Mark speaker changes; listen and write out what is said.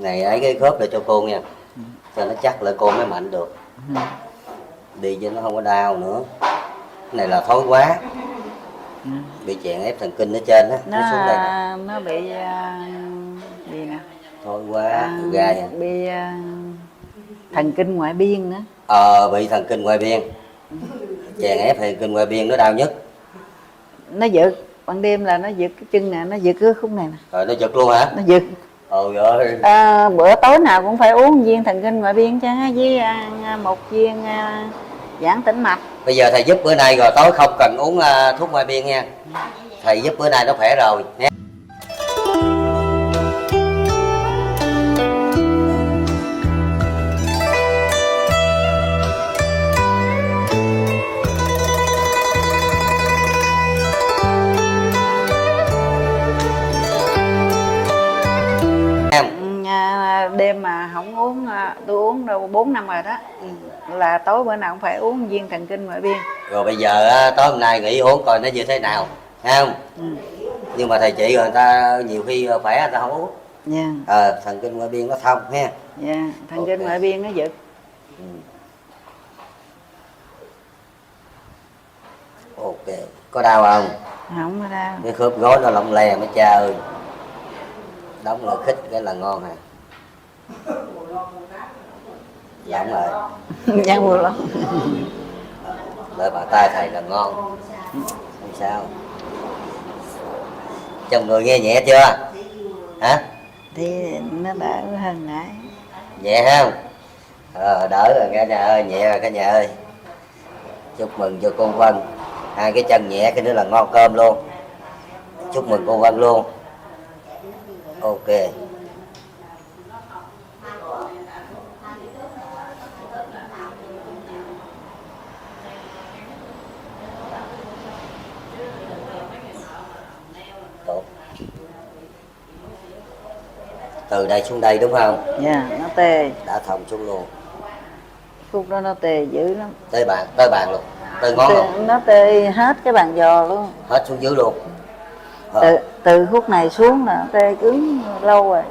Speaker 1: Này ấy cái khớp lại cho cô nha, cho nó chắc lại cô mới mạnh được. Đi cho nó không có đau nữa. Cái này là thói quá, bị chèn ép thần kinh ở trên á, nó xuống đây nè.
Speaker 2: Nó bị gì nè,
Speaker 1: Thói quá gai.
Speaker 2: bị thần kinh ngoại biên nữa.
Speaker 1: Bị thần kinh ngoại biên, chèn ép thần kinh ngoại biên nó đau nhất.
Speaker 2: Nó giật ban đêm là nó giật cái chân nè, nó giật cái khúc này nè.
Speaker 1: Rồi nó giật luôn hả?
Speaker 2: Nó giật.
Speaker 1: Ôi ơi.
Speaker 2: Bữa tối nào cũng phải uống viên thần kinh ngoại biên chứ, với một viên giãn tĩnh mạch.
Speaker 1: Bây giờ thầy giúp bữa nay rồi, tối không cần uống thuốc ngoại biên nha. Thầy giúp bữa nay nó khỏe rồi nha.
Speaker 2: Đêm mà không uống, tôi uống đâu 4 năm rồi đó, là tối bữa nào cũng phải uống viên thần kinh ngoại biên.
Speaker 1: Rồi bây giờ tối hôm nay nghỉ uống coi nó như thế nào, thấy không? Nhưng mà thầy chị rồi người ta nhiều khi khỏe người ta không uống. Thần kinh ngoại biên nó thông ha.
Speaker 2: Thần kinh ngoại biên nó giật.
Speaker 1: Ok, có đau không?
Speaker 2: Không có đau.
Speaker 1: Cái khớp gối nó lỏng lè mấy cha ơi, đóng là khích cái là ngon hả? Lỏng rồi.
Speaker 2: Dạ vừa lắm.
Speaker 1: Lợi bàn tay thầy là ngon, không sao. Trong người nghe nhẹ chưa? Hả?
Speaker 2: Thì nó đỡ hơn nãy.
Speaker 1: Nhẹ không? Đỡ rồi cả nhà ơi, nhẹ rồi cả nhà ơi. Chúc mừng cho cô Vân, hai cái chân nhẹ cái nữa là ngon cơm luôn. Chúc mừng cô Vân luôn. Ok. Tốt. Từ đây xuống đây đúng không?
Speaker 2: Dạ, nó tê.
Speaker 1: Đã thông xuống luôn.
Speaker 2: Khúc đó nó tê dữ lắm.
Speaker 1: Tới bàn luôn. Tới ngón luôn.
Speaker 2: Nó tê hết cái bàn giò luôn.
Speaker 1: Hết xuống dưới luôn.
Speaker 2: Từ khúc này xuống là tê cứng lâu rồi.